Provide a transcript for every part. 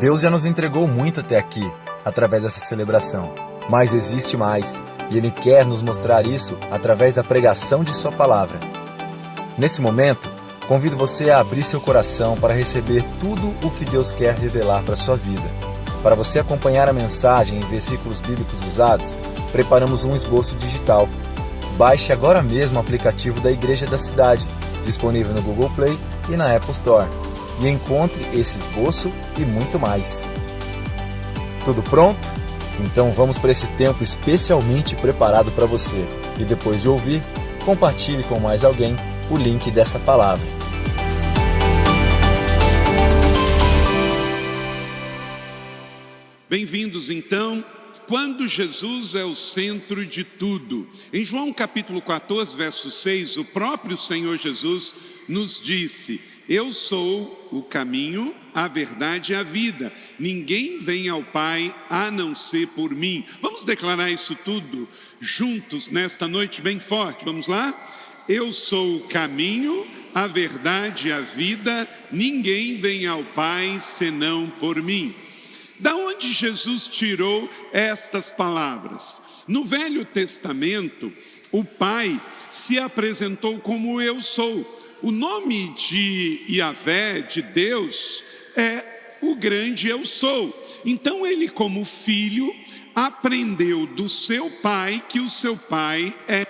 Deus já nos entregou muito até aqui, através dessa celebração. Mas existe mais, e Ele quer nos mostrar isso através da pregação de Sua palavra. Nesse momento, convido você a abrir seu coração para receber tudo o que Deus quer revelar para a sua vida. Para você acompanhar a mensagem em versículos bíblicos usados, preparamos um esboço digital. Baixe agora mesmo o aplicativo da Igreja da Cidade, disponível no Google Play e na Apple Store, e encontre esse esboço e muito mais. Tudo pronto? Então vamos para esse tempo especialmente preparado para você. E depois de ouvir, compartilhe com mais alguém o link dessa palavra. Bem-vindos então, quando Jesus é o centro de tudo. Em João capítulo 14, verso 6, o próprio Senhor Jesus nos disse: eu sou o caminho, a verdade e a vida. Ninguém vem ao Pai a não ser por mim. Vamos declarar isso tudo juntos nesta noite bem forte. Vamos lá? Eu sou o caminho, a verdade e a vida. Ninguém vem ao Pai senão por mim. Da onde Jesus tirou estas palavras? No Velho Testamento, o Pai se apresentou como eu sou. O nome de Yahvé, de Deus, é o grande eu sou. Então ele, como filho, aprendeu do seu pai que o seu pai é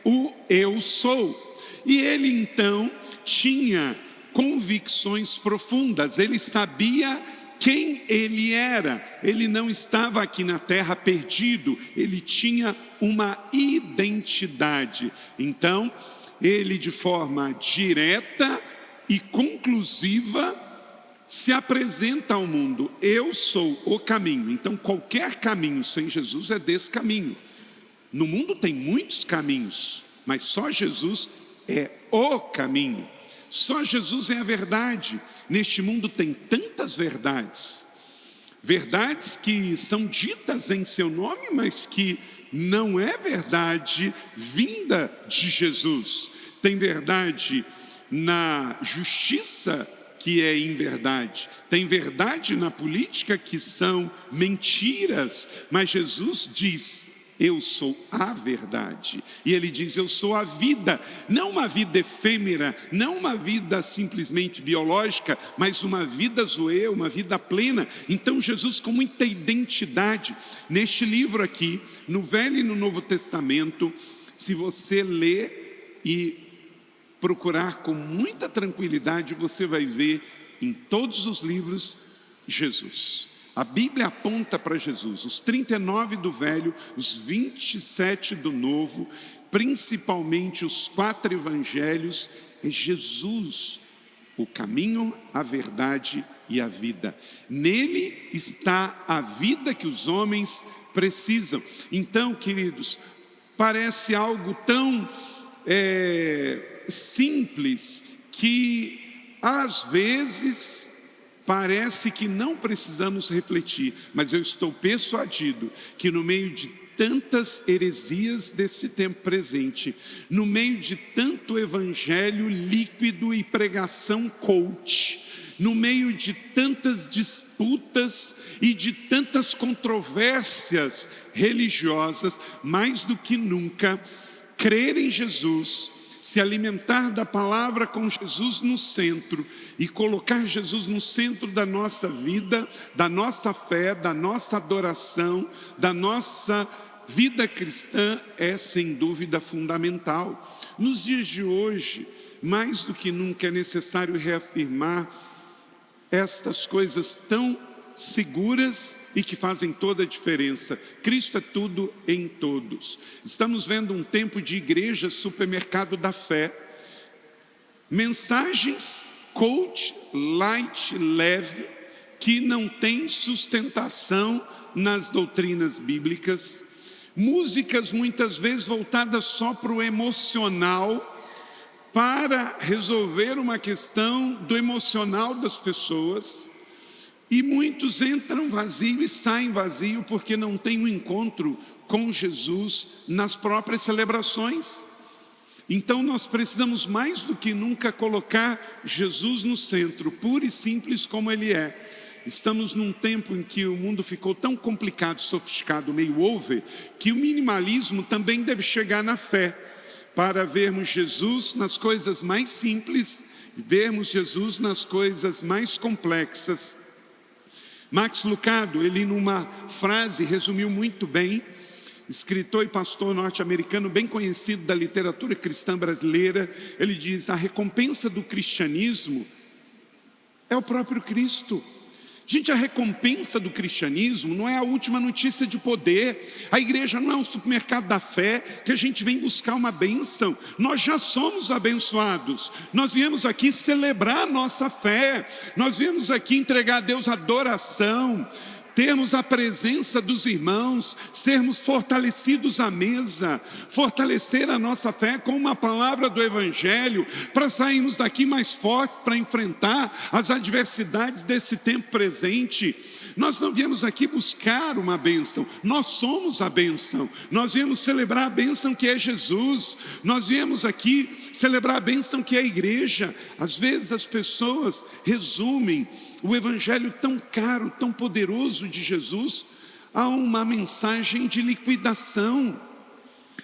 o eu sou. E ele então tinha convicções profundas, ele sabia quem ele era. Ele não estava aqui na terra perdido, ele tinha uma identidade. Então, ele de forma direta e conclusiva se apresenta ao mundo: eu sou o caminho. Então qualquer caminho sem Jesus é descaminho. No mundo tem muitos caminhos, mas só Jesus é o caminho. Só Jesus é a verdade. Neste mundo tem tantas verdades. Verdades que são ditas em seu nome, mas que não é verdade vinda de Jesus. Tem verdade na justiça que é inverdade. Tem verdade na política que são mentiras. Mas Jesus diz: eu sou a verdade. E ele diz: eu sou a vida. Não uma vida efêmera, não uma vida simplesmente biológica, mas uma vida zoe, uma vida plena. Então Jesus, com muita identidade, neste livro aqui, no Velho e no Novo Testamento, se você ler e procurar com muita tranquilidade, você vai ver em todos os livros Jesus. A Bíblia aponta para Jesus, os 39 do Velho, os 27 do Novo, principalmente os 4 evangelhos, é Jesus, o caminho, a verdade e a vida. Nele está a vida que os homens precisam. Então, queridos, parece algo tão simples que às vezes parece que não precisamos refletir, mas eu estou persuadido que no meio de tantas heresias desse tempo presente, no meio de tanto evangelho líquido e pregação coach, no meio de tantas disputas e de tantas controvérsias religiosas, mais do que nunca, crer em Jesus, se alimentar da palavra com Jesus no centro e colocar Jesus no centro da nossa vida, da nossa fé, da nossa adoração, da nossa vida cristã é sem dúvida fundamental. Nos dias de hoje, mais do que nunca é necessário reafirmar estas coisas tão seguras e que fazem toda a diferença. Cristo é tudo em todos. Estamos vendo um tempo de igreja supermercado da fé. Mensagens coach, light, leve, que não tem sustentação nas doutrinas bíblicas. Músicas muitas vezes voltadas só para o emocional, para resolver uma questão do emocional das pessoas. E muitos entram vazio e saem vazio porque não tem um encontro com Jesus nas próprias celebrações. Então nós precisamos mais do que nunca colocar Jesus no centro, puro e simples como Ele é. estamos num tempo em que o mundo ficou tão complicado, sofisticado, meio over, que o minimalismo também deve chegar na fé, para vermos Jesus nas coisas mais simples, vermos Jesus nas coisas mais complexas. Max Lucado, ele numa frase resumiu muito bem, escritor e pastor norte-americano bem conhecido da literatura cristã brasileira, ele diz: a recompensa do cristianismo é o próprio Cristo. Gente, a recompensa do cristianismo não é a última notícia de poder. A igreja não é um supermercado da fé que a gente vem buscar uma bênção. Nós já somos abençoados. Nós viemos aqui celebrar a nossa fé. Nós viemos aqui entregar a Deus adoração, termos a presença dos irmãos, sermos fortalecidos à mesa, fortalecer a nossa fé com uma palavra do Evangelho, para sairmos daqui mais fortes, para enfrentar as adversidades desse tempo presente. Nós não viemos aqui buscar uma bênção, nós somos a bênção. Nós viemos celebrar a bênção que é Jesus. Nós viemos aqui celebrar a bênção que é a igreja. Às vezes as pessoas resumem o evangelho tão caro, tão poderoso de Jesus a uma mensagem de liquidação,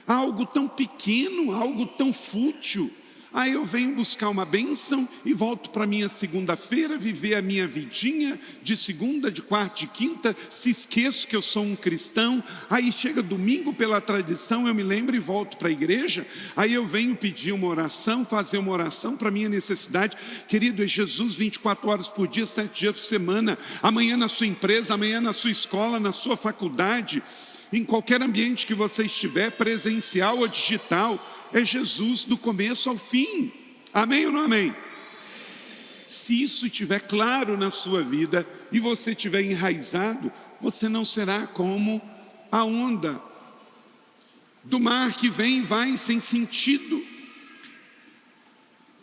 a algo tão pequeno, a algo tão fútil. Aí eu venho buscar uma bênção e volto para minha segunda-feira, viver a minha vidinha de segunda, de quarta, de quinta, se esqueço que eu sou um cristão. Aí chega domingo, pela tradição, eu me lembro e volto para a igreja. Aí eu venho pedir uma oração, fazer uma oração para minha necessidade. Querido, é Jesus 24 horas por dia, 7 dias por semana. Amanhã na sua empresa, amanhã na sua escola, na sua faculdade, em qualquer ambiente que você estiver, presencial ou digital, é Jesus do começo ao fim. Amém ou não amém? Se isso estiver claro na sua vida e você estiver enraizado, você não será como a onda do mar que vem e vai sem sentido.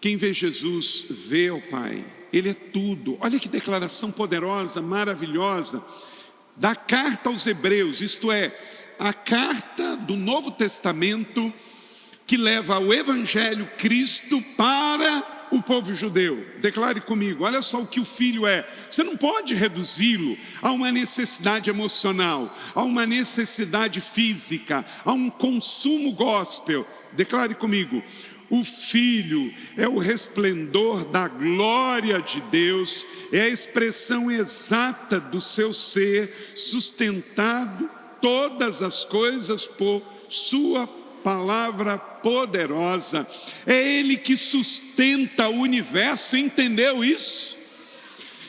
Quem vê Jesus vê o Pai. Ele é tudo. Olha que declaração poderosa, maravilhosa da carta aos Hebreus, isto é, a carta do Novo Testamento que leva ao Evangelho Cristo para o povo judeu. Declare comigo, olha só o que o Filho é. Você não pode reduzi-lo a uma necessidade emocional, a uma necessidade física, a um consumo gospel. Declare comigo, o Filho é o resplendor da glória de Deus, é a expressão exata do seu ser, sustentado todas as coisas por sua palavra poderosa. É Ele que sustenta o universo, entendeu isso?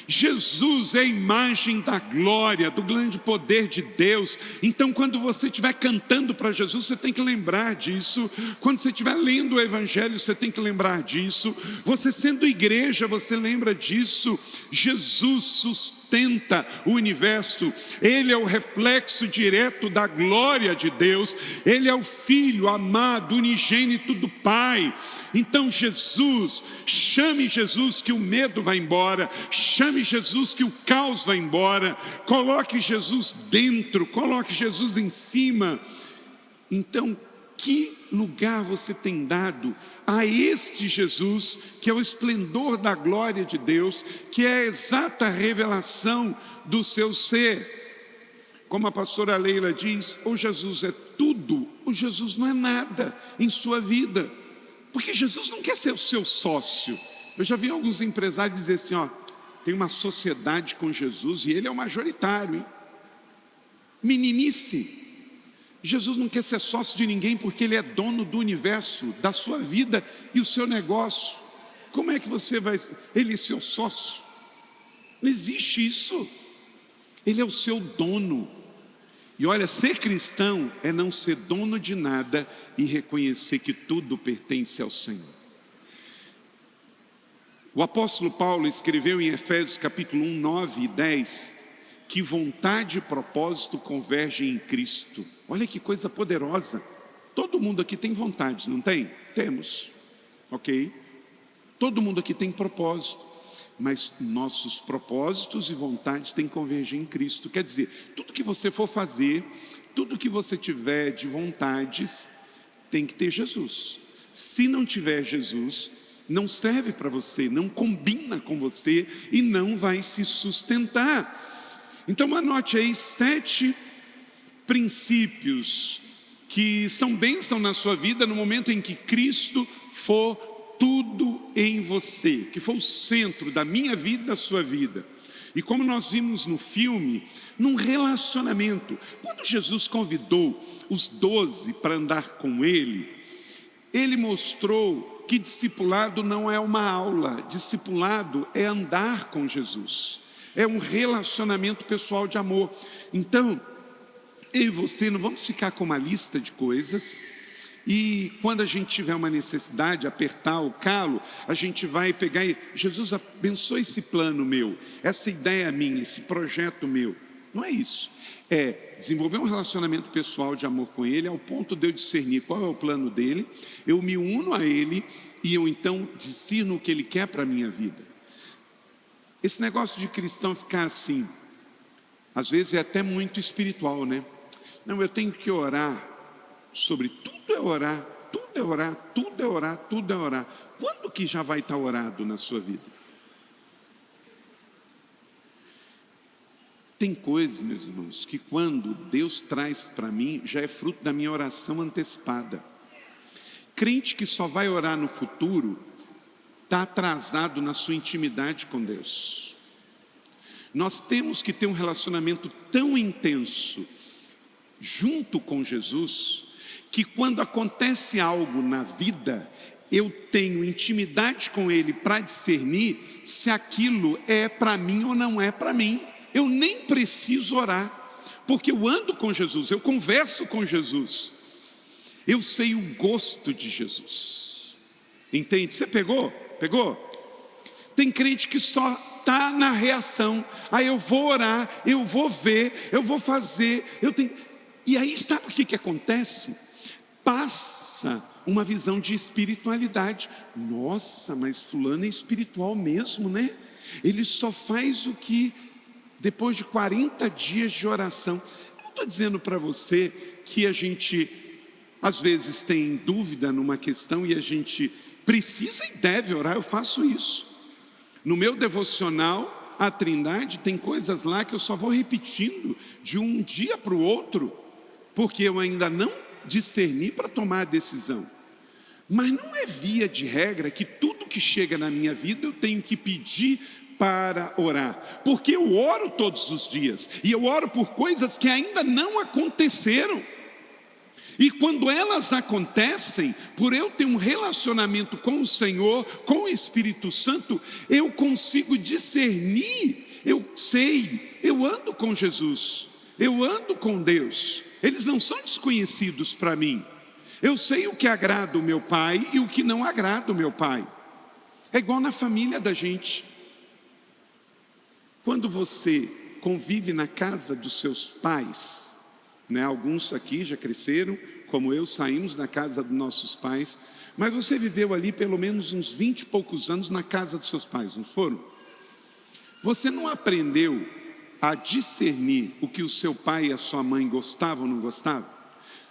Jesus é a imagem da glória, do grande poder de Deus. Então quando você estiver cantando para Jesus, você tem que lembrar disso. Quando você estiver lendo o Evangelho, você tem que lembrar disso. Você sendo igreja, você lembra disso. Jesus sustenta o universo. Ele é o reflexo direto da glória de Deus. Ele é o Filho amado, unigênito do Pai. Então Jesus, chame Jesus que o medo vai embora, chame Jesus que o caos vai embora, coloque Jesus dentro, coloque Jesus em cima. Então, que lugar você tem dado a este Jesus, que é o esplendor da glória de Deus, que é a exata revelação do seu ser? Como a pastora Leila diz, ou Jesus é tudo, ou Jesus não é nada em sua vida. Porque Jesus não quer ser o seu sócio. Eu já vi alguns empresários dizer assim, ó, tem uma sociedade com Jesus e ele é o majoritário, hein? Meninice. Jesus não quer ser sócio de ninguém porque ele é dono do universo, da sua vida e o seu negócio. Como é que você vai, ele é seu sócio? Não existe isso. Ele é o seu dono. E olha, ser cristão é não ser dono de nada e reconhecer que tudo pertence ao Senhor. O apóstolo Paulo escreveu em Efésios capítulo 1, 9 e 10, que vontade e propósito convergem em Cristo. Olha que coisa poderosa. Todo mundo aqui tem vontade, não tem? Temos, ok? Todo mundo aqui tem propósito. Mas nossos propósitos e vontades têm que convergir em Cristo. Quer dizer, tudo que você for fazer, tudo que você tiver de vontades, tem que ter Jesus. Se não tiver Jesus, não serve para você, não combina com você e não vai se sustentar. Então anote aí 7 princípios que são bênção na sua vida no momento em que Cristo for tudo em você, que for o centro da minha vida e da sua vida. E como nós vimos no filme, num relacionamento, quando Jesus convidou os 12 para andar com ele, ele mostrou que discipulado não é uma aula, discipulado é andar com Jesus, é um relacionamento pessoal de amor. Então, eu e você não vamos ficar com uma lista de coisas e quando a gente tiver uma necessidade, apertar o calo, a gente vai pegar e Jesus, abençoa esse plano meu, essa ideia minha, esse projeto meu. Não é isso. É desenvolver um relacionamento pessoal de amor com Ele ao ponto de eu discernir qual é o plano dEle, eu me uno a Ele e eu então discerno o que Ele quer para a minha vida. Esse negócio de cristão ficar assim, às vezes é até muito espiritual, né? Não, eu tenho que orar sobre tudo é orar, tudo é orar, tudo é orar, tudo é orar. Quando que já vai estar orado na sua vida? Tem coisas, meus irmãos, que quando Deus traz para mim, já é fruto da minha oração antecipada. Crente que só vai orar no futuro, está atrasado na sua intimidade com Deus. Nós temos que ter um relacionamento tão intenso junto com Jesus, que quando acontece algo na vida, eu tenho intimidade com Ele para discernir se aquilo é para mim ou não é para mim. Eu nem preciso orar, porque eu ando com Jesus, eu converso com Jesus, eu sei o gosto de Jesus. Entende? Você pegou? Pegou? Tem crente que só está na reação. Aí eu vou orar, eu vou ver, eu vou fazer, eu tenho... E aí sabe o que acontece? Passa uma visão de espiritualidade. Nossa, mas fulano é espiritual mesmo, né? Ele só faz o que depois de 40 dias de oração. Eu não estou dizendo para você que a gente às vezes tem dúvida numa questão e a gente precisa e deve orar. Eu faço isso. No meu devocional, a Trindade, tem coisas lá que eu só vou repetindo de um dia para o outro, porque eu ainda não discerni para tomar a decisão. Mas não é via de regra que tudo que chega na minha vida eu tenho que pedir para orar, porque eu oro todos os dias, e eu oro por coisas que ainda não aconteceram, e quando elas acontecem, por eu ter um relacionamento com o Senhor, com o Espírito Santo, eu consigo discernir, eu sei, eu ando com Jesus, eu ando com Deus, eles não são desconhecidos para mim, eu sei o que agrada o meu pai e o que não agrada o meu pai. É igual na família da gente. Quando você convive na casa dos seus pais, né? Alguns aqui já cresceram, como eu, saímos da casa dos nossos pais, mas você viveu ali pelo menos uns 20 e poucos anos na casa dos seus pais, não foram? Você não aprendeu a discernir o que o seu pai e a sua mãe gostavam ou não gostavam?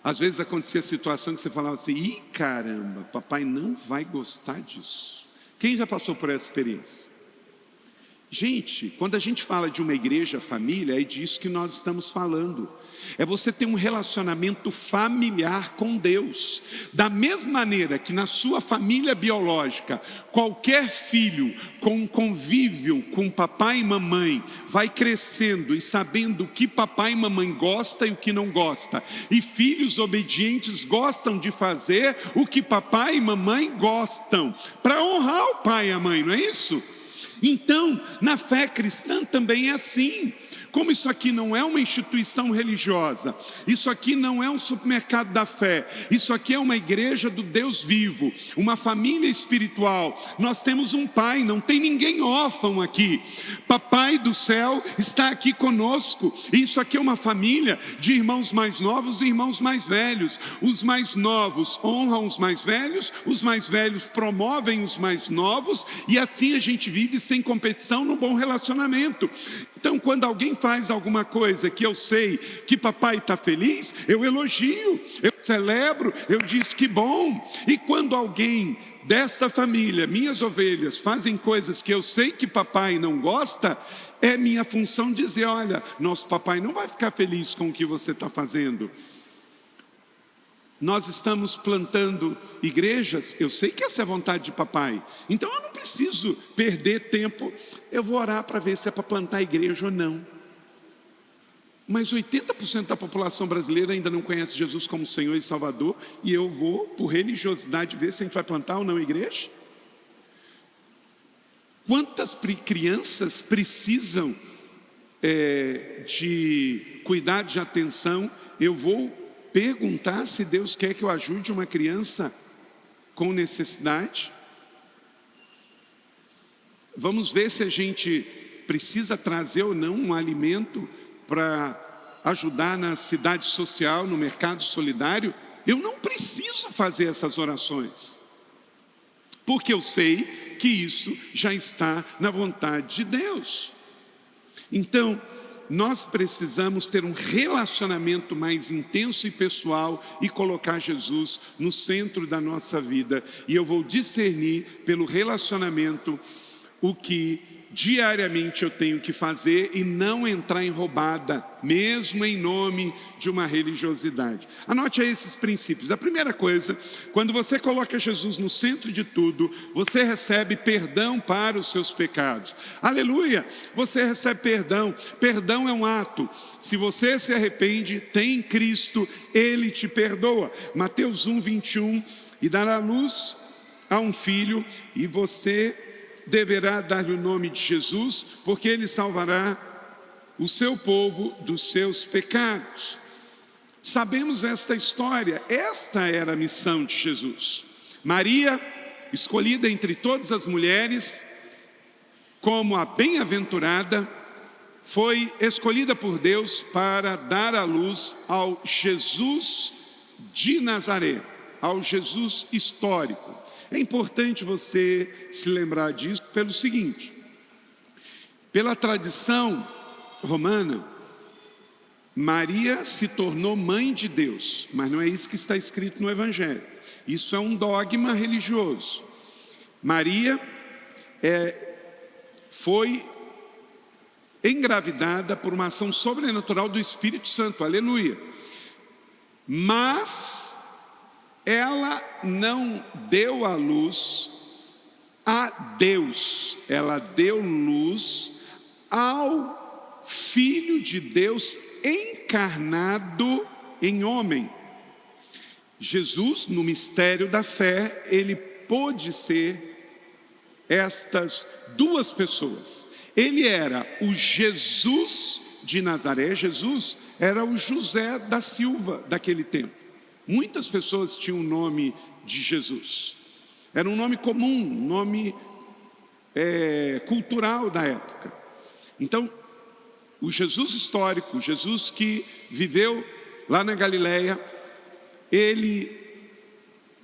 Às vezes acontecia a situação que você falava assim, ih caramba, papai não vai gostar disso. Quem já passou por essa experiência? Gente, quando a gente fala de uma igreja família, é disso que nós estamos falando. É você ter um relacionamento familiar com Deus. Da mesma maneira que na sua família biológica, qualquer filho com convívio com papai e mamãe vai crescendo e sabendo o que papai e mamãe gosta e o que não gosta. E filhos obedientes gostam de fazer o que papai e mamãe gostam, para honrar o pai e a mãe, não é isso? Então, na fé cristã também é assim. Como isso aqui não é uma instituição religiosa, isso aqui não é um supermercado da fé, isso aqui é uma igreja do Deus vivo, uma família espiritual. Nós temos um pai, não tem ninguém órfão aqui. Papai do céu está aqui conosco. Isso aqui é uma família de irmãos mais novos e irmãos mais velhos. Os mais novos honram os mais velhos promovem os mais novos, e assim a gente vive sem competição num bom relacionamento. Então, quando alguém faz alguma coisa que eu sei que papai está feliz, eu elogio, eu celebro, eu digo que bom. E quando alguém desta família, minhas ovelhas, fazem coisas que eu sei que papai não gosta, é minha função dizer: olha, nosso papai não vai ficar feliz com o que você está fazendo. Nós estamos plantando igrejas, eu sei que essa é a vontade de papai, então eu não preciso perder tempo, eu vou orar para ver se é para plantar igreja ou não. Mas 80% da população brasileira ainda não conhece Jesus como Senhor e Salvador, e eu vou, por religiosidade, ver se a gente vai plantar ou não igreja? Quantas crianças precisam de cuidado, de atenção? Eu vou perguntar se Deus quer que eu ajude uma criança com necessidade? Vamos ver se a gente precisa trazer ou não um alimento para ajudar na cidade social, no mercado solidário. Eu não preciso fazer essas orações, porque eu sei que isso já está na vontade de Deus. Então, nós precisamos ter um relacionamento mais intenso e pessoal e colocar Jesus no centro da nossa vida. E eu vou discernir pelo relacionamento o que diariamente eu tenho que fazer e não entrar em roubada, mesmo em nome de uma religiosidade. Anote aí esses princípios. A primeira coisa, quando você coloca Jesus no centro de tudo, você recebe perdão para os seus pecados. Aleluia! Você recebe perdão. Perdão é um ato. Se você se arrepende, tem em Cristo, Ele te perdoa. Mateus 1:21, e dará luz a um filho, e você deverá dar-lhe o nome de Jesus, porque ele salvará o seu povo dos seus pecados. Sabemos esta história, esta era a missão de Jesus. Maria, escolhida entre todas as mulheres como a bem-aventurada, foi escolhida por Deus para dar à luz ao Jesus de Nazaré, ao Jesus histórico. É importante você se lembrar disso pelo seguinte: pela tradição romana, Maria se tornou mãe de Deus, mas não é isso que está escrito no Evangelho. Isso é um dogma religioso. Maria foi engravidada por uma ação sobrenatural do Espírito Santo, aleluia. Mas ela não deu a luz a Deus, ela deu luz ao Filho de Deus encarnado em homem. Jesus, no mistério da fé, ele pôde ser estas duas pessoas. Ele era o Jesus de Nazaré. Jesus era o José da Silva daquele tempo. Muitas pessoas tinham o nome de Jesus. Era um nome comum, um nome cultural da época. Então, o Jesus histórico, Jesus que viveu lá na Galileia, ele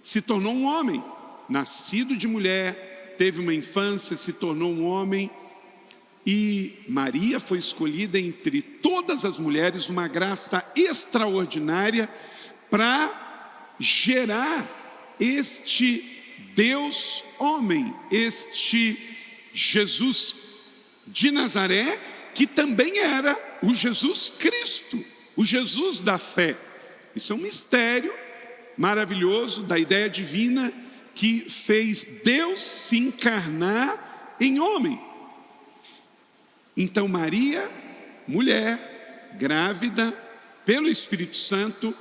se tornou um homem, nascido de mulher, teve uma infância, se tornou um homem. E Maria foi escolhida entre todas as mulheres, uma graça extraordinária, para gerar este Deus homem, este Jesus de Nazaré, que também era o Jesus Cristo, o Jesus da fé. Isso é um mistério maravilhoso da ideia divina que fez Deus se encarnar em homem. Então Maria, mulher, grávida, pelo Espírito Santo,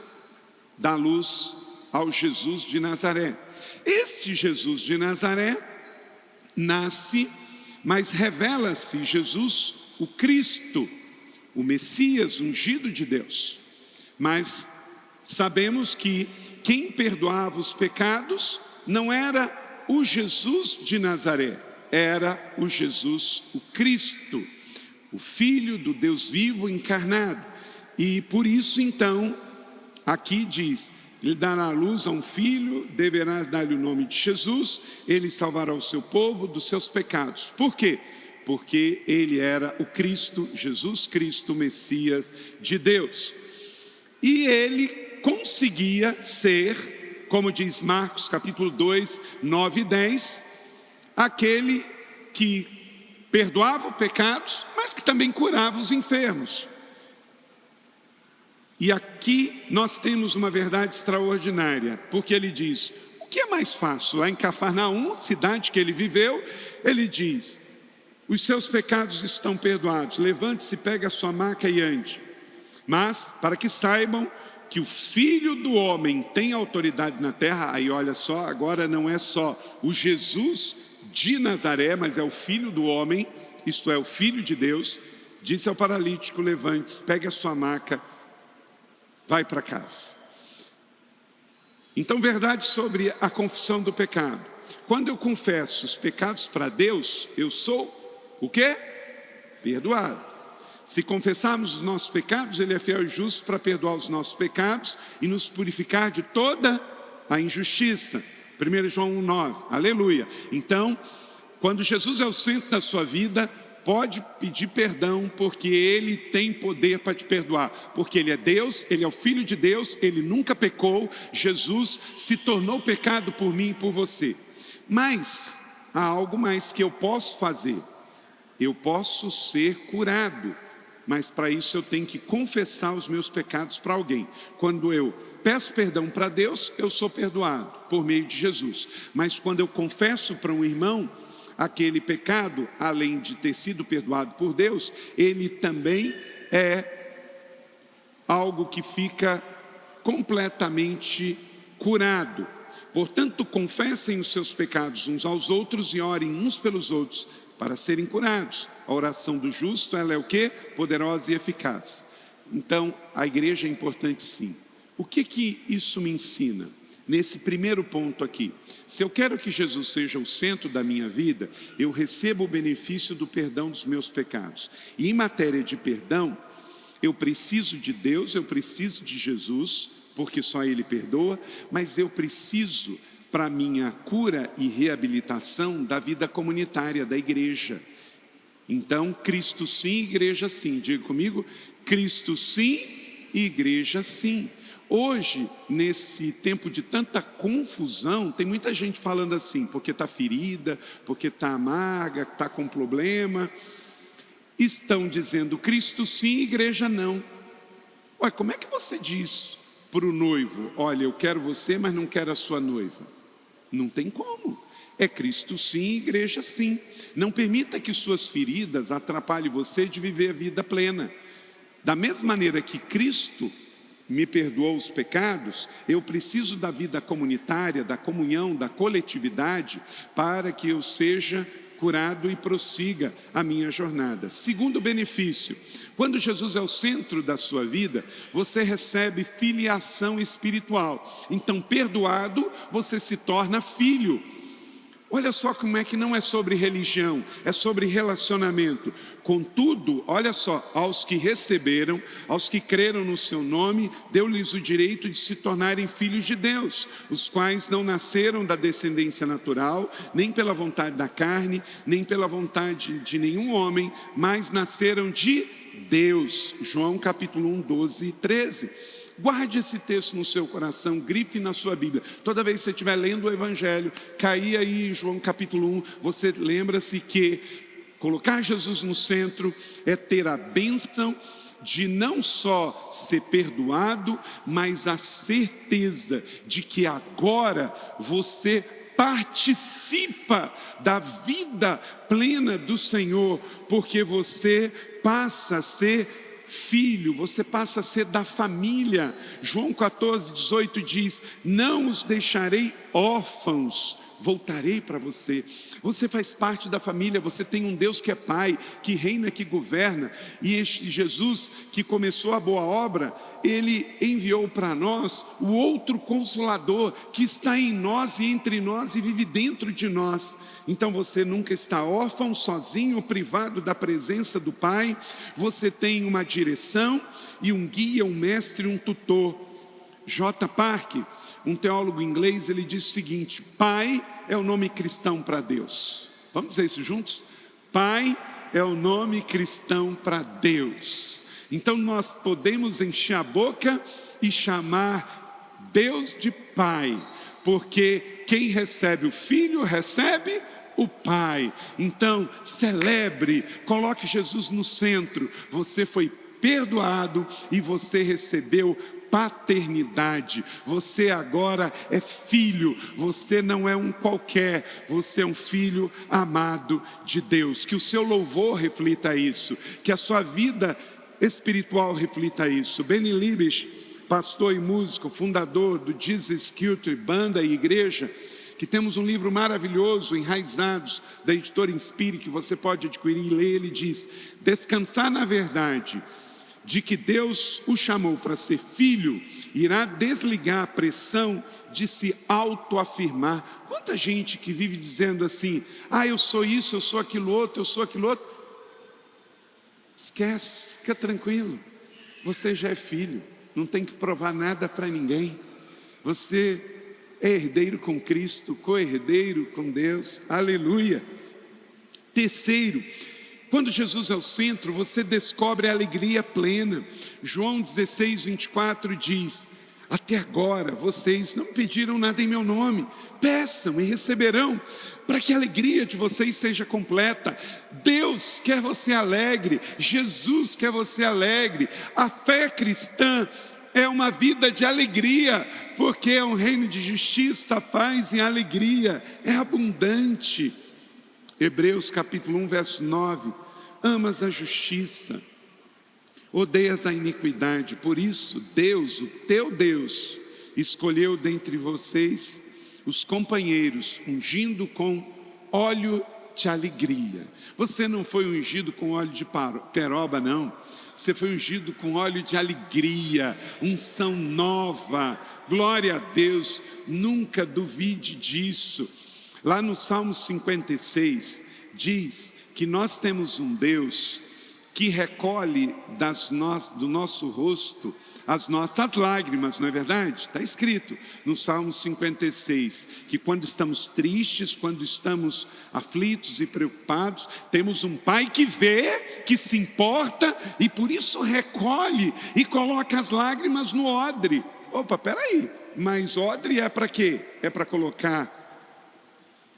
dá luz ao Jesus de Nazaré. Esse Jesus de Nazaré nasce, mas revela-se Jesus, o Cristo, o Messias ungido de Deus. Mas sabemos que quem perdoava os pecados não era o Jesus de Nazaré, era o Jesus, o Cristo, o Filho do Deus vivo encarnado. E por isso então, aqui diz: ele dará à luz a um filho, deverá dar-lhe o nome de Jesus, ele salvará o seu povo dos seus pecados. Por quê? Porque ele era o Cristo, Jesus Cristo, o Messias de Deus. E ele conseguia ser como diz Marcos capítulo 2, 9 e 10, aquele que perdoava os pecados, mas que também curava os enfermos. E aqui nós temos uma verdade extraordinária, porque ele diz, o que é mais fácil? Lá em Cafarnaum, cidade que ele viveu, ele diz, os seus pecados estão perdoados, levante-se, pegue a sua maca e ande. Mas, para que saibam que o Filho do Homem tem autoridade na terra, aí olha só, agora não é só o Jesus de Nazaré, mas é o Filho do Homem, isto é, o Filho de Deus, disse ao paralítico, levante-se, pegue a sua maca, vai para casa. Então, verdade sobre a confissão do pecado. Quando eu confesso os pecados para Deus, eu sou o quê? Perdoado. Se confessarmos os nossos pecados, Ele é fiel e justo para perdoar os nossos pecados e nos purificar de toda a injustiça. 1 João 1,9, aleluia. Então, quando Jesus é o centro da sua vida, pode pedir perdão, porque Ele tem poder para te perdoar, porque Ele é Deus, Ele é o Filho de Deus, Ele nunca pecou, Jesus se tornou pecado por mim e por você. Mas há algo mais que eu posso fazer, eu posso ser curado, mas para isso eu tenho que confessar os meus pecados para alguém. Quando eu peço perdão para Deus, eu sou perdoado por meio de Jesus, mas quando eu confesso para um irmão, aquele pecado, além de ter sido perdoado por Deus, ele também é algo que fica completamente curado. Portanto, confessem os seus pecados uns aos outros e orem uns pelos outros para serem curados. A oração do justo, ela é o quê? Poderosa e eficaz. Então, a igreja é importante sim. O que isso me ensina? Nesse primeiro ponto aqui, se eu quero que Jesus seja o centro da minha vida, eu recebo o benefício do perdão dos meus pecados. E em matéria de perdão, eu preciso de Deus, eu preciso de Jesus, porque só Ele perdoa, mas eu preciso, para minha cura e reabilitação, da vida comunitária, da igreja. Então, Cristo sim, igreja sim. Diga comigo, Cristo sim, igreja sim. Hoje, nesse tempo de tanta confusão, tem muita gente falando assim, porque está ferida, porque está amarga, está com problema. Estão dizendo Cristo sim, igreja não. Ué, como é que você diz para o noivo, olha, eu quero você, mas não quero a sua noiva? Não tem como. É Cristo sim, igreja sim. Não permita que suas feridas atrapalhem você de viver a vida plena. Da mesma maneira que Cristo me perdoou os pecados, eu preciso da vida comunitária, da comunhão, da coletividade, para que eu seja curado e prossiga a minha jornada. Segundo benefício, quando Jesus é o centro da sua vida, você recebe filiação espiritual. Então, perdoado, você se torna filho. Olha só como é que não é sobre religião, é sobre relacionamento. Contudo, olha só, aos que receberam, aos que creram no seu nome, deu-lhes o direito de se tornarem filhos de Deus, os quais não nasceram da descendência natural, nem pela vontade da carne, nem pela vontade de nenhum homem, mas nasceram de Deus. João capítulo 1, 12 e 13. Guarde esse texto no seu coração, grife na sua Bíblia. Toda vez que você estiver lendo o Evangelho, cair aí em João capítulo 1, você lembra-se que colocar Jesus no centro é ter a bênção de não só ser perdoado, mas a certeza de que agora você participa da vida plena do Senhor, porque você passa a ser filho, você passa a ser da família. João 14, 18 diz, não os deixarei órfãos, voltarei para você. Você faz parte da família, você tem um Deus que é Pai, que reina, que governa. E este Jesus que começou a boa obra, Ele enviou para nós o outro Consolador, que está em nós e entre nós e vive dentro de nós. Então você nunca está órfão, sozinho, privado da presença do Pai. Você tem uma direção e um guia, um mestre, um tutor. J. Park, um teólogo inglês, ele diz o seguinte: Pai é o nome cristão para Deus. Vamos dizer isso juntos? Pai é o nome cristão para Deus. Então nós podemos encher a boca e chamar Deus de Pai, porque quem recebe o Filho recebe o Pai. Então, celebre, coloque Jesus no centro. Você foi perdoado e você recebeu paternidade. Você agora é filho, você não é um qualquer, você é um filho amado de Deus. Que o seu louvor reflita isso, que a sua vida espiritual reflita isso. Benny Libes, pastor e músico, fundador do Jesus Culture, banda e igreja, que temos um livro maravilhoso, Enraizados, da editora Inspire, que você pode adquirir e ler. Ele diz: descansar na verdade de que Deus o chamou para ser filho, irá desligar a pressão de se autoafirmar. Quanta gente que vive dizendo assim: eu sou isso, eu sou aquilo outro, eu sou aquilo outro. Esquece, fica tranquilo, você já é filho, não tem que provar nada para ninguém. Você é herdeiro com Cristo, co-herdeiro com Deus, aleluia. Terceiro, quando Jesus é o centro, você descobre a alegria plena. João 16, 24 diz: até agora vocês não pediram nada em meu nome, peçam e receberão, para que a alegria de vocês seja completa. Deus quer você alegre, Jesus quer você alegre. A fé cristã é uma vida de alegria, porque é um reino de justiça, paz e alegria, é abundante. Hebreus capítulo 1, verso 9: amas a justiça, odeias a iniquidade, por isso Deus, o teu Deus, escolheu dentre vocês os companheiros, ungindo com óleo de alegria. Você não foi ungido com óleo de peroba, não. Você foi ungido com óleo de alegria, unção nova. Glória a Deus, nunca duvide disso. Lá no Salmo 56, diz que nós temos um Deus que recolhe do nosso rosto as nossas lágrimas, não é verdade? Está escrito no Salmo 56, que quando estamos tristes, quando estamos aflitos e preocupados, temos um Pai que vê, que se importa e por isso recolhe e coloca as lágrimas no odre. Opa, peraí, mas odre é para quê? É para colocar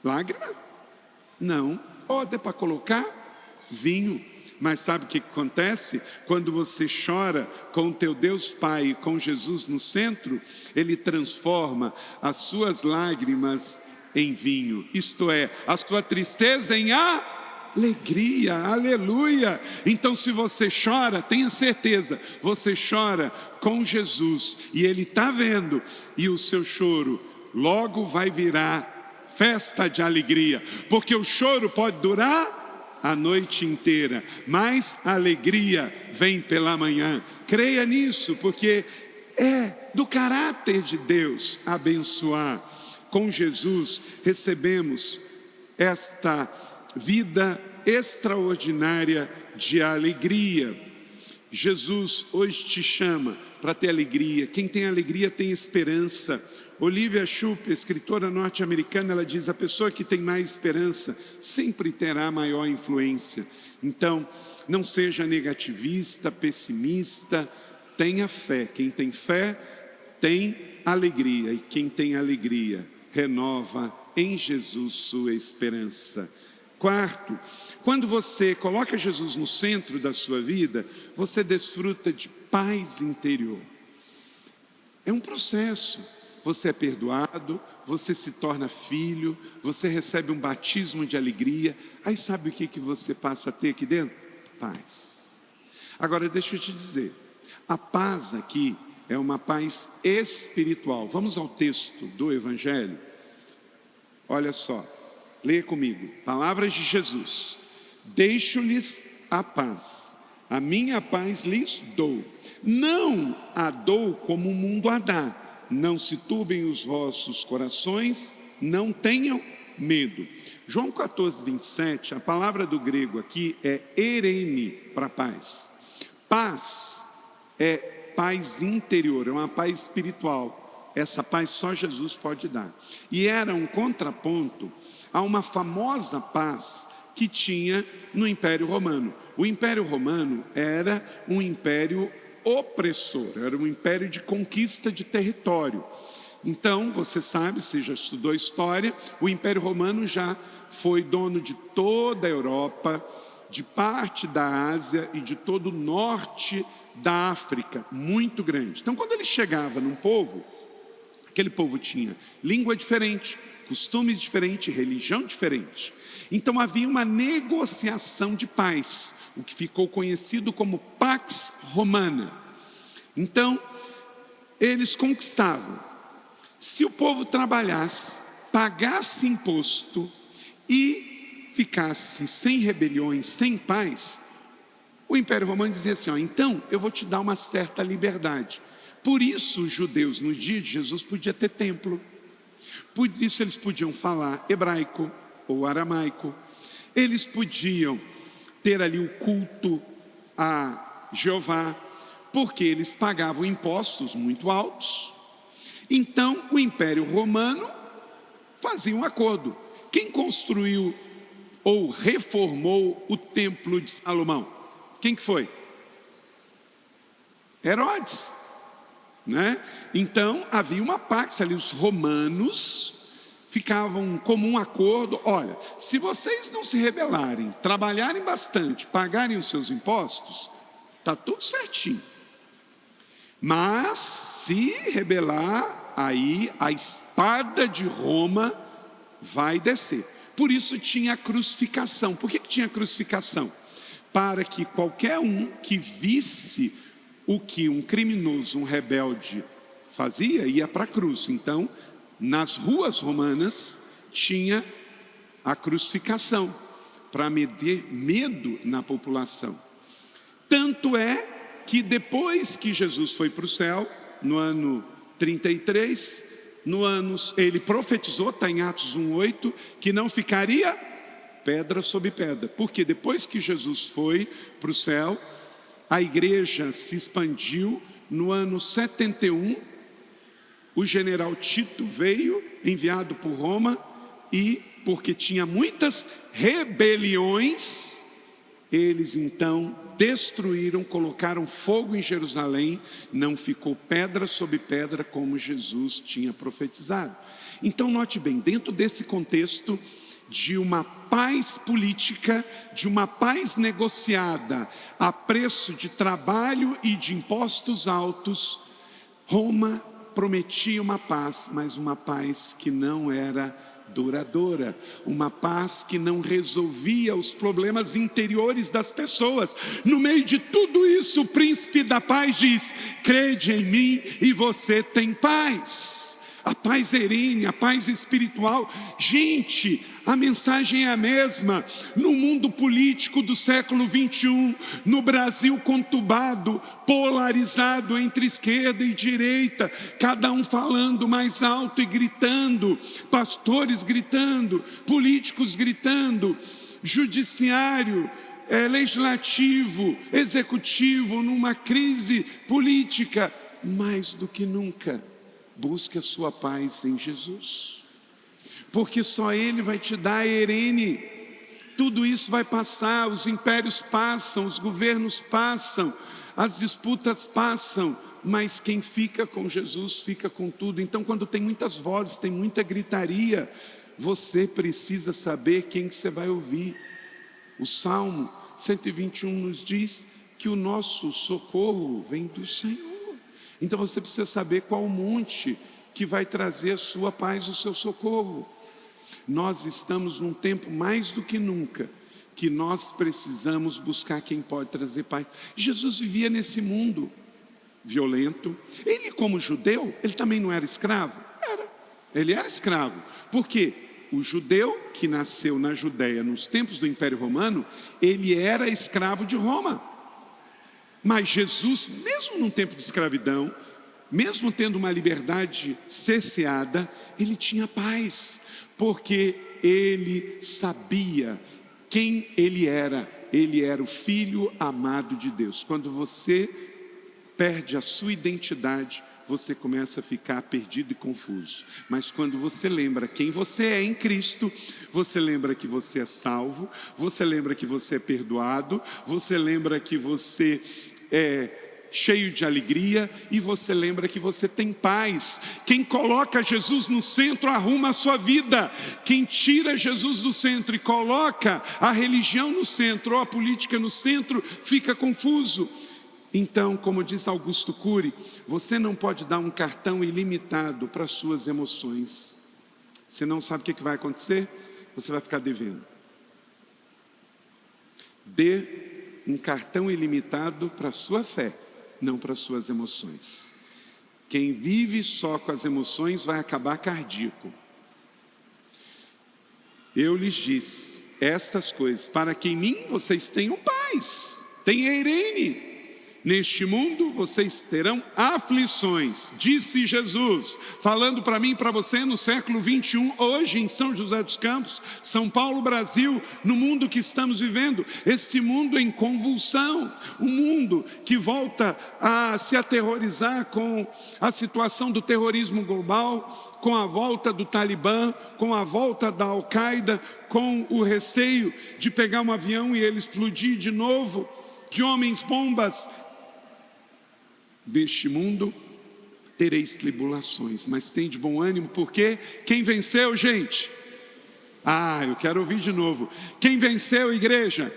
lágrima? Não, odre é para colocar vinho. Mas sabe o que acontece? Quando você chora com o teu Deus Pai, com Jesus no centro, Ele transforma as suas lágrimas em vinho. Isto é, a sua tristeza em alegria, aleluia. Então se você chora, tenha certeza, você chora com Jesus e Ele está vendo. E o seu choro logo vai virar festa de alegria. Porque o choro pode durar a noite inteira, mas a alegria vem pela manhã. Creia nisso, porque é do caráter de Deus abençoar. Com Jesus recebemos esta vida extraordinária de alegria. Jesus hoje te chama para ter alegria. Quem tem alegria tem esperança. Olivia Shoup, escritora norte-americana, ela diz: a pessoa que tem mais esperança sempre terá maior influência. Então, não seja negativista, pessimista, tenha fé. Quem tem fé tem alegria, e quem tem alegria renova em Jesus sua esperança. Quarto, quando você coloca Jesus no centro da sua vida, você desfruta de paz interior. É um processo. Você é perdoado, você se torna filho, você recebe um batismo de alegria. Aí sabe o que você passa a ter aqui dentro? Paz. Agora deixa eu te dizer, a paz aqui é uma paz espiritual. Vamos ao texto do Evangelho. Olha só, leia comigo, palavras de Jesus: deixo-lhes a paz, a minha paz lhes dou, não a dou como o mundo a dá. Não se turbem os vossos corações, não tenham medo. João 14, 27, a palavra do grego aqui é erene para paz. Paz é paz interior, é uma paz espiritual. Essa paz só Jesus pode dar. E era um contraponto a uma famosa paz que tinha no Império Romano. O Império Romano era um império opressor, era um império de conquista de território. Então, você sabe, você já estudou história, o Império Romano já foi dono de toda a Europa, de parte da Ásia e de todo o norte da África, muito grande. Então, quando ele chegava num povo, aquele povo tinha língua diferente, costumes diferentes, religião diferente. Então, havia uma negociação de paz, o que ficou conhecido como Pax Romana. Então, eles conquistavam. Se o povo trabalhasse, pagasse imposto e ficasse sem rebeliões, sem paz, o Império Romano dizia assim, então eu vou te dar uma certa liberdade. Por isso os judeus no dia de Jesus podiam ter templo. Por isso eles podiam falar hebraico ou aramaico. Eles podiam ter ali o culto a Jeová, porque eles pagavam impostos muito altos. Então o Império Romano fazia um acordo. Quem construiu ou reformou o templo de Salomão? Quem que foi? Herodes, né? Então havia uma pax ali, os romanos ficavam em comum acordo, olha, se vocês não se rebelarem, trabalharem bastante, pagarem os seus impostos, está tudo certinho. Mas se rebelar, aí a espada de Roma vai descer. Por isso tinha a crucificação. Por que tinha a crucificação? Para que qualquer um que visse o que um criminoso, um rebelde fazia, ia para a cruz. Então, nas ruas romanas, tinha a crucificação, para meter medo na população. Tanto é que depois que Jesus foi para o céu, no ano 33, ele profetizou, está em Atos 1:8, que não ficaria pedra sobre pedra, porque depois que Jesus foi para o céu, a igreja se expandiu. No ano 71, o general Tito veio, enviado por Roma, e porque tinha muitas rebeliões, eles então destruíram, colocaram fogo em Jerusalém, não ficou pedra sobre pedra como Jesus tinha profetizado. Então note bem, dentro desse contexto de uma paz política, de uma paz negociada a preço de trabalho e de impostos altos, Roma prometia uma paz, mas uma paz que não era duradoura, uma paz que não resolvia os problemas interiores das pessoas. No meio de tudo isso, o príncipe da paz diz: crede em mim e você tem paz. A paz erene, a paz espiritual. Gente, a mensagem é a mesma. No mundo político do século 21, no Brasil conturbado, polarizado entre esquerda e direita, cada um falando mais alto e gritando, pastores gritando, políticos gritando, judiciário, legislativo, executivo, numa crise política. Mais do que nunca, busque a sua paz em Jesus, porque só Ele vai te dar a erene. Tudo isso vai passar, os impérios passam, os governos passam, as disputas passam, mas quem fica com Jesus fica com tudo. Então, quando tem muitas vozes, tem muita gritaria, você precisa saber quem que você vai ouvir. O Salmo 121 nos diz que o nosso socorro vem do Senhor. Então você precisa saber qual o monte que vai trazer a sua paz, o seu socorro. Nós estamos num tempo mais do que nunca que nós precisamos buscar quem pode trazer paz. Jesus vivia nesse mundo violento. Ele, como judeu, ele também não era escravo? Ele era escravo. Por quê? O judeu que nasceu na Judéia nos tempos do Império Romano, ele era escravo de Roma. Mas Jesus, mesmo num tempo de escravidão, mesmo tendo uma liberdade cerceada, ele tinha paz, porque ele sabia quem ele era. Ele era o Filho amado de Deus. Quando você perde a sua identidade, você começa a ficar perdido e confuso. Mas quando você lembra quem você é em Cristo, você lembra que você é salvo, você lembra que você é perdoado, você lembra que você cheio de alegria, e você lembra que você tem paz. Quem coloca Jesus no centro arruma a sua vida. Quem tira Jesus do centro e coloca a religião no centro ou a política no centro, fica confuso. Então, como diz Augusto Cury, você não pode dar um cartão ilimitado para as suas emoções. Você não sabe o que vai acontecer? Você vai ficar devendo. Dê um cartão ilimitado para a sua fé, não para as suas emoções. Quem vive só com as emoções vai acabar cardíaco. Eu lhes disse estas coisas, para que em mim vocês tenham paz. Tenha Irene. Neste mundo vocês terão aflições, disse Jesus, falando para mim e para você no século 21, hoje em São José dos Campos, São Paulo, Brasil, no mundo que estamos vivendo, esse mundo em convulsão, um mundo que volta a se aterrorizar com a situação do terrorismo global, com a volta do Talibã, com a volta da Al-Qaeda, com o receio de pegar um avião e ele explodir de novo, de homens-bombas. Deste mundo tereis tribulações, mas tem de bom ânimo, porque quem venceu, gente? Eu quero ouvir de novo. Quem venceu, igreja?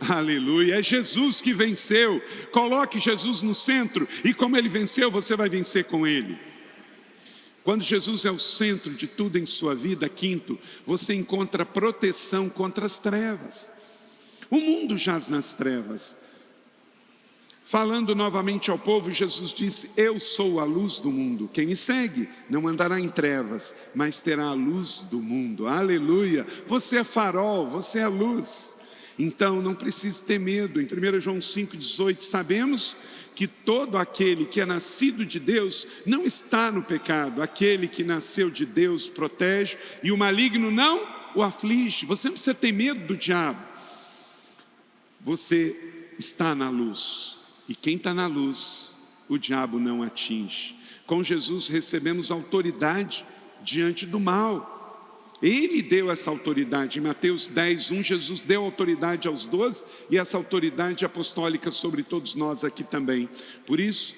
Jesus. Aleluia, é Jesus que venceu. Coloque Jesus no centro, e como ele venceu, você vai vencer com ele. Quando Jesus é o centro de tudo em sua vida, quinto, você encontra proteção contra as trevas. O mundo jaz nas trevas. Falando novamente ao povo, Jesus disse: eu sou a luz do mundo. Quem me segue não andará em trevas, mas terá a luz do mundo. Aleluia! Você é farol, você é luz. Então não precisa ter medo. Em 1 João 5,18, sabemos que todo aquele que é nascido de Deus não está no pecado. Aquele que nasceu de Deus protege, e o maligno não o aflige. Você não precisa ter medo do diabo. Você está na luz. E quem está na luz, o diabo não atinge. Com Jesus recebemos autoridade diante do mal. Ele deu essa autoridade. Em Mateus 10:1, Jesus deu autoridade aos 12 e essa autoridade apostólica sobre todos nós aqui também. Por isso,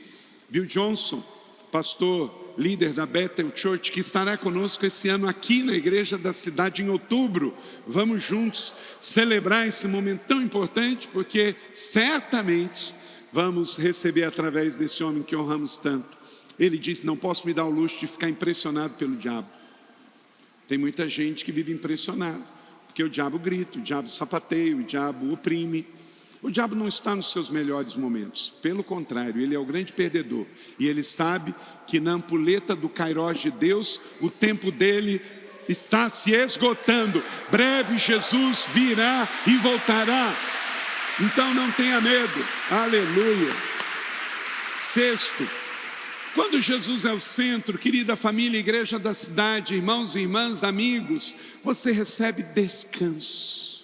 Bill Johnson, pastor, líder da Bethel Church, que estará conosco esse ano aqui na igreja da cidade em outubro. Vamos juntos celebrar esse momento tão importante, porque certamente vamos receber através desse homem que honramos tanto. Ele disse: não posso me dar o luxo de ficar impressionado pelo diabo. Tem muita gente que vive impressionado, porque o diabo grita, o diabo sapateia, o diabo oprime. O diabo não está nos seus melhores momentos, pelo contrário, ele é o grande perdedor. E ele sabe que na ampulheta do Kairós de Deus, o tempo dele está se esgotando. Breve Jesus virá e voltará. Então não tenha medo, aleluia. Sexto, quando Jesus é o centro, querida família, igreja da cidade, irmãos e irmãs, amigos, você recebe descanso.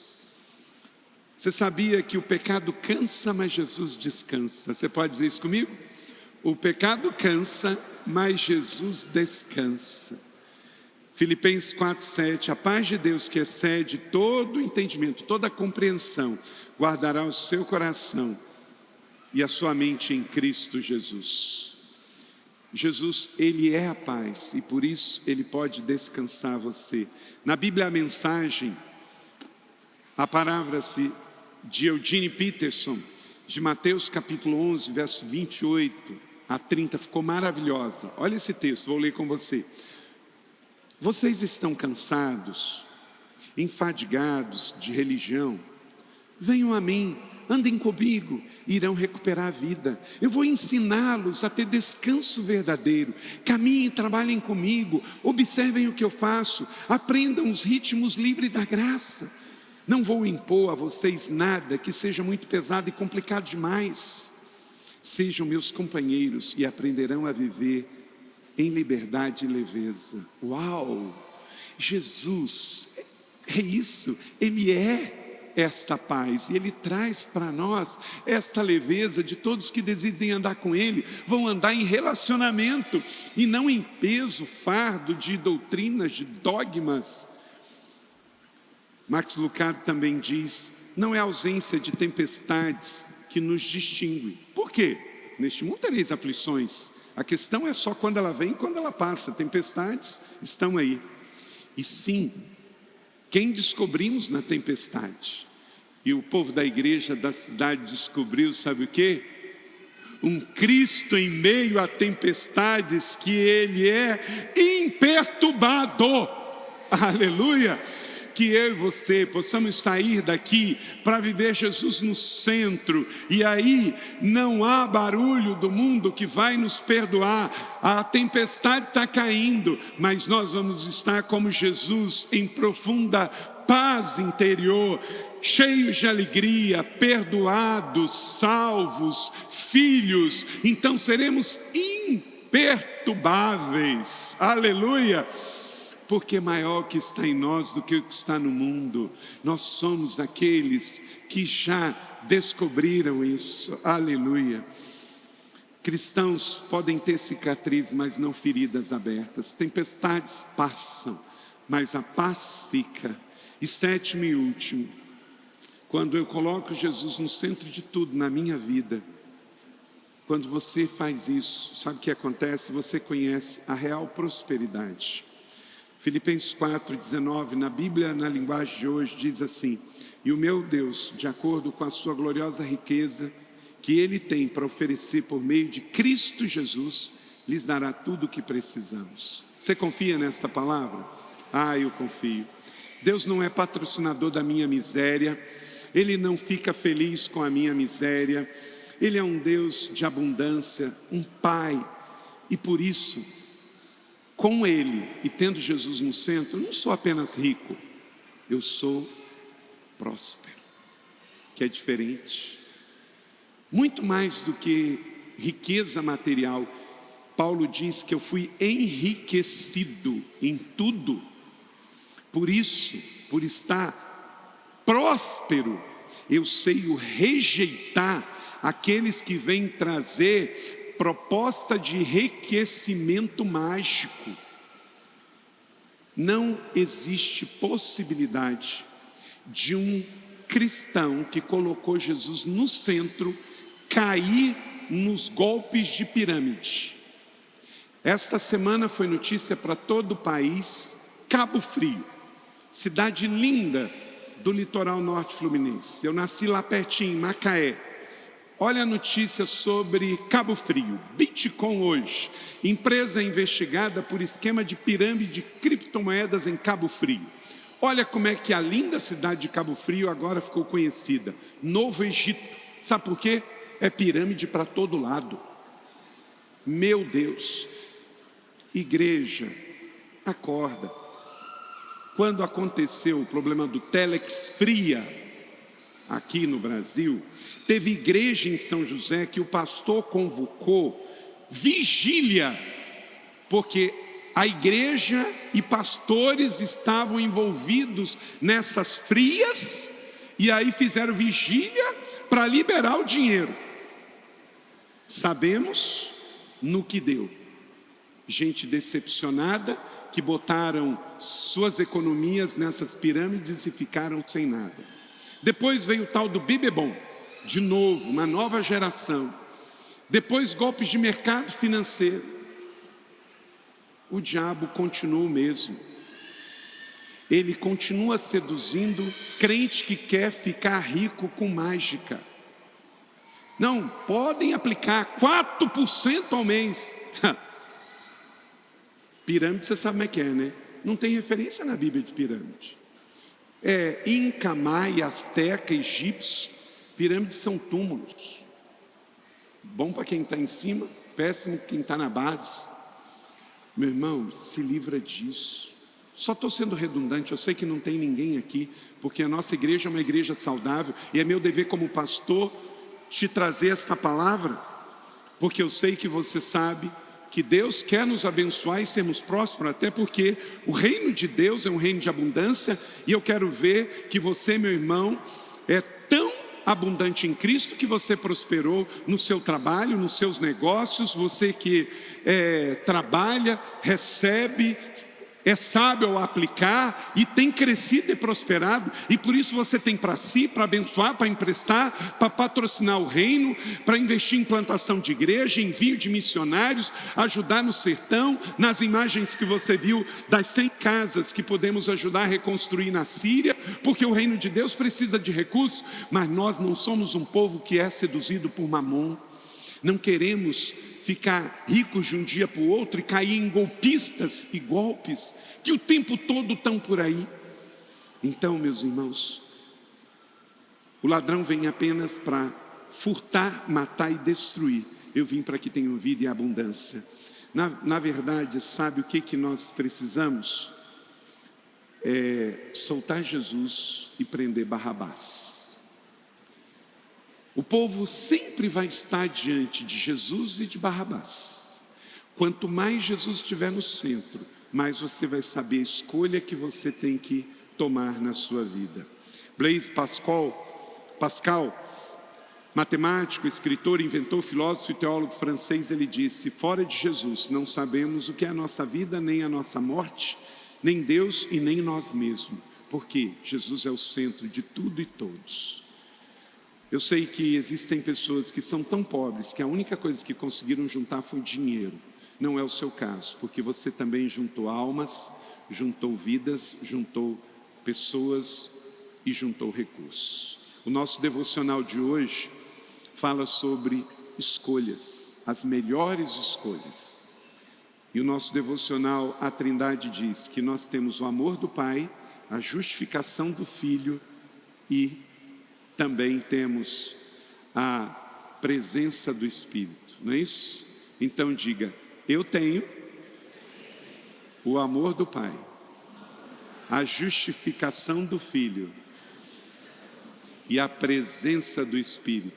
Você sabia que o pecado cansa, mas Jesus descansa? Você pode dizer isso comigo? O pecado cansa, mas Jesus descansa. Filipenses 4:7, a paz de Deus que excede todo entendimento, toda compreensão, guardará o seu coração e a sua mente em Cristo Jesus. Jesus, Ele é a paz e por isso Ele pode descansar você. Na Bíblia a mensagem, a palavra-se de Eugene Peterson, de Mateus capítulo 11, verso 28 a 30, ficou maravilhosa. Olha esse texto, vou ler com você. Vocês estão cansados, enfadigados de religião? Venham a mim, andem comigo, irão recuperar a vida. Eu vou ensiná-los a ter descanso verdadeiro. Caminhem e trabalhem comigo, observem o que eu faço, aprendam os ritmos livres da graça. Não vou impor a vocês nada que seja muito pesado e complicado demais. Sejam meus companheiros e aprenderão a viver em liberdade e leveza. Uau! Jesus é isso, Ele é esta paz, e Ele traz para nós esta leveza de todos que decidem andar com Ele, vão andar em relacionamento, e não em peso, fardo de doutrinas, de dogmas. Max Lucado também diz, não é ausência de tempestades, que nos distingue. Por quê? Neste mundo tereis aflições. A questão é só quando ela vem e quando ela passa. Tempestades estão aí. E sim, quem descobrimos na tempestade? E o povo da igreja da cidade descobriu, sabe o quê? Um Cristo em meio a tempestades, que Ele é imperturbado. Aleluia! Que eu e você possamos sair daqui para viver Jesus no centro, e aí não há barulho do mundo que vai nos perdoar. A tempestade está caindo, mas nós vamos estar como Jesus, em profunda paz interior, cheios de alegria, perdoados, salvos, filhos. Então seremos imperturbáveis. Aleluia! Porque maior que está em nós do que o que está no mundo. Nós somos aqueles que já descobriram isso. Aleluia. Cristãos podem ter cicatrizes, mas não feridas abertas. Tempestades passam, mas a paz fica. E sétimo e último, quando eu coloco Jesus no centro de tudo na minha vida, quando você faz isso, sabe o que acontece? Você conhece a real prosperidade. Filipenses 4,19, na Bíblia, na linguagem de hoje, diz assim: e o meu Deus, de acordo com a sua gloriosa riqueza, que Ele tem para oferecer por meio de Cristo Jesus, lhes dará tudo o que precisamos. Você confia nesta palavra? Eu confio. Deus não é patrocinador da minha miséria, Ele não fica feliz com a minha miséria, Ele é um Deus de abundância, um Pai, e por isso, com Ele e tendo Jesus no centro, eu não sou apenas rico, eu sou próspero, que é diferente. Muito mais do que riqueza material, Paulo diz que eu fui enriquecido em tudo. Por isso, por estar próspero, eu sei o rejeitar aqueles que vêm trazer proposta de enriquecimento mágico. Não existe possibilidade de um cristão que colocou Jesus no centro cair nos golpes de pirâmide. Esta semana foi notícia para todo o país, Cabo Frio, cidade linda do litoral norte fluminense. Eu nasci lá pertinho, em Macaé. Olha a notícia sobre Cabo Frio, Bitcoin hoje, empresa investigada por esquema de pirâmide de criptomoedas em Cabo Frio. Olha como é que a linda cidade de Cabo Frio agora ficou conhecida, Novo Egito. Sabe por quê? É pirâmide para todo lado. Meu Deus, igreja, acorda. Quando aconteceu o problema do Telex Fria, aqui no Brasil, teve igreja em São José que o pastor convocou vigília, porque a igreja e pastores estavam envolvidos nessas frias, e aí fizeram vigília para liberar o dinheiro. Sabemos no que deu. Gente decepcionada que botaram suas economias nessas pirâmides e ficaram sem nada. Depois veio o tal do Bibebom, de novo, uma nova geração. Depois golpes de mercado financeiro. O diabo continua o mesmo. Ele continua seduzindo crente que quer ficar rico com mágica. Não, podem aplicar 4% ao mês. Pirâmide, você sabe como é que é, né? Não tem referência na Bíblia de pirâmide. Inca, Maia, Azteca, egípcio, pirâmides são túmulos. Bom para quem está em cima, péssimo quem está na base. Meu irmão, se livra disso. Só estou sendo redundante, eu sei que não tem ninguém aqui, porque a nossa igreja é uma igreja saudável, e é meu dever como pastor te trazer esta palavra, porque eu sei que você sabe que Deus quer nos abençoar e sermos prósperos, até porque o reino de Deus é um reino de abundância, e eu quero ver que você, meu irmão, é tão abundante em Cristo que você prosperou no seu trabalho, nos seus negócios, você que trabalha, recebe, é sábio ao aplicar e tem crescido e prosperado, e por isso você tem para si, para abençoar, para emprestar, para patrocinar o reino, para investir em plantação de igreja, envio de missionários, ajudar no sertão, nas imagens que você viu das 100 casas que podemos ajudar a reconstruir na Síria, porque o reino de Deus precisa de recursos, mas nós não somos um povo que é seduzido por mamon, não queremos ficar ricos de um dia para o outro e cair em golpistas e golpes que o tempo todo estão por aí. Então, meus irmãos, o ladrão vem apenas para furtar, matar e destruir. Eu vim para que tenham vida e abundância. Na verdade, sabe o que nós precisamos? É soltar Jesus e prender Barrabás. O povo sempre vai estar diante de Jesus e de Barrabás. Quanto mais Jesus estiver no centro, mais você vai saber a escolha que você tem que tomar na sua vida. Blaise Pascal, matemático, escritor, inventor, filósofo e teólogo francês, ele disse: fora de Jesus não sabemos o que é a nossa vida, nem a nossa morte, nem Deus e nem nós mesmos. Porque Jesus é o centro de tudo e todos. Eu sei que existem pessoas que são tão pobres que a única coisa que conseguiram juntar foi dinheiro. Não é o seu caso, porque você também juntou almas, juntou vidas, juntou pessoas e juntou recursos. O nosso devocional de hoje fala sobre escolhas, as melhores escolhas. E o nosso devocional, a Trindade diz que nós temos o amor do Pai, a justificação do Filho e também temos a presença do Espírito, não é isso? Então diga: eu tenho o amor do Pai, a justificação do Filho e a presença do Espírito.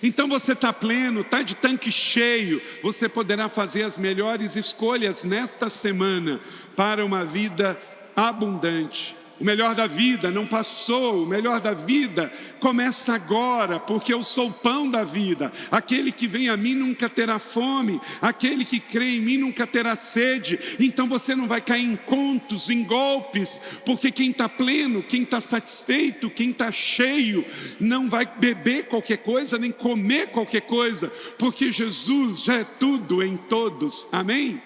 Então você está pleno, está de tanque cheio, você poderá fazer as melhores escolhas nesta semana para uma vida abundante. O melhor da vida não passou, o melhor da vida começa agora, porque eu sou o pão da vida. Aquele que vem a mim nunca terá fome, aquele que crê em mim nunca terá sede. Então você não vai cair em contos, em golpes, porque quem está pleno, quem está satisfeito, quem está cheio, não vai beber qualquer coisa, nem comer qualquer coisa, porque Jesus já é tudo em todos. Amém?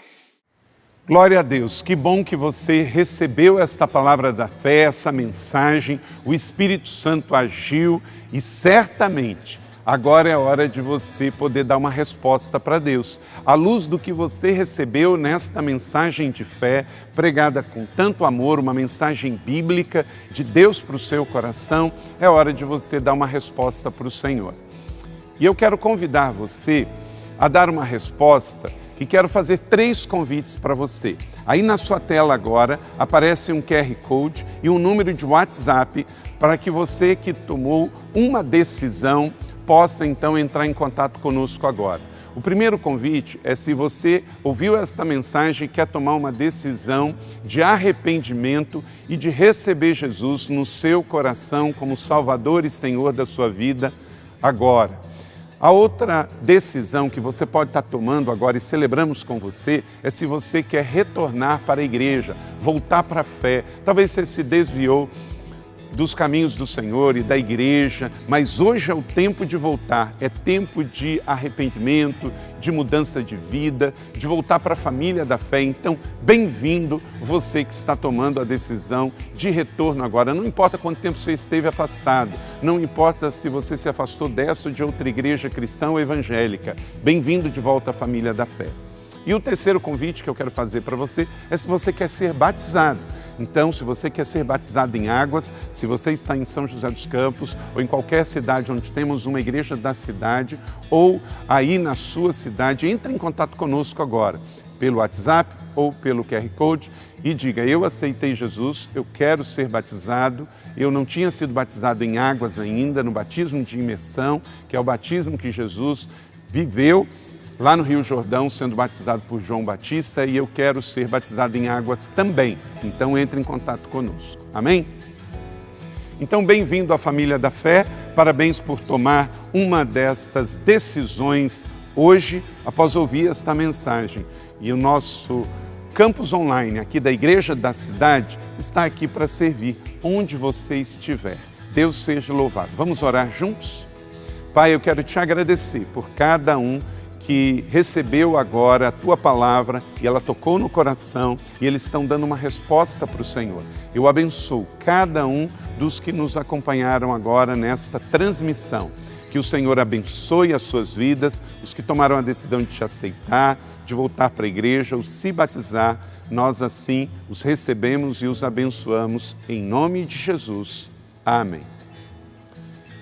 Glória a Deus, que bom que você recebeu esta palavra da fé, essa mensagem, o Espírito Santo agiu e certamente agora é hora de você poder dar uma resposta para Deus. À luz do que você recebeu nesta mensagem de fé, pregada com tanto amor, uma mensagem bíblica de Deus para o seu coração, é hora de você dar uma resposta para o Senhor. E eu quero convidar você a dar uma resposta e quero fazer 3 convites para você. Aí na sua tela agora aparece um QR Code e um número de WhatsApp para que você que tomou uma decisão possa então entrar em contato conosco agora. O primeiro convite é se você ouviu esta mensagem e quer tomar uma decisão de arrependimento e de receber Jesus no seu coração como Salvador e Senhor da sua vida agora. A outra decisão que você pode estar tomando agora e celebramos com você é se você quer retornar para a igreja, voltar para a fé. Talvez você se desviou dos caminhos do Senhor e da igreja, mas hoje é o tempo de voltar, é tempo de arrependimento, de mudança de vida, de voltar para a família da fé. Então, bem-vindo você que está tomando a decisão de retorno agora. Não importa quanto tempo você esteve afastado, não importa se você se afastou dessa ou de outra igreja cristã ou evangélica, bem-vindo de volta à família da fé. E o terceiro convite que eu quero fazer para você é se você quer ser batizado. Então, se você quer ser batizado em águas, se você está em São José dos Campos ou em qualquer cidade onde temos uma igreja da cidade ou aí na sua cidade, entre em contato conosco agora, pelo WhatsApp ou pelo QR Code e diga: eu aceitei Jesus, eu quero ser batizado, eu não tinha sido batizado em águas ainda, no batismo de imersão, que é o batismo que Jesus viveu lá no Rio Jordão, sendo batizado por João Batista, e eu quero ser batizado em águas também. Então entre em contato conosco. Amém? Então bem-vindo à família da fé, parabéns por tomar uma destas decisões hoje, após ouvir esta mensagem. E o nosso campus online aqui da Igreja da Cidade está aqui para servir onde você estiver. Deus seja louvado. Vamos orar juntos? Pai, eu quero te agradecer por cada um que recebeu agora a Tua palavra e ela tocou no coração e eles estão dando uma resposta para o Senhor. Eu abençoo cada um dos que nos acompanharam agora nesta transmissão. Que o Senhor abençoe as suas vidas, os que tomaram a decisão de te aceitar, de voltar para a igreja ou se batizar, nós assim os recebemos e os abençoamos em nome de Jesus. Amém.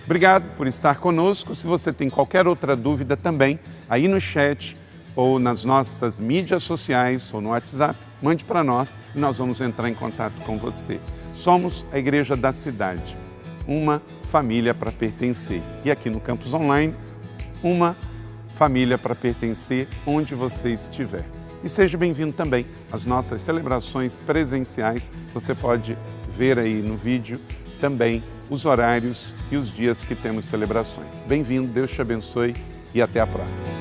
Obrigado por estar conosco. Se você tem qualquer outra dúvida também, aí no chat ou nas nossas mídias sociais ou no WhatsApp, mande para nós e nós vamos entrar em contato com você. Somos a Igreja da Cidade, uma família para pertencer. E aqui no Campus Online, uma família para pertencer onde você estiver. E seja bem-vindo também às nossas celebrações presenciais. Você pode ver aí no vídeo também os horários e os dias que temos celebrações. Bem-vindo, Deus te abençoe e até a próxima.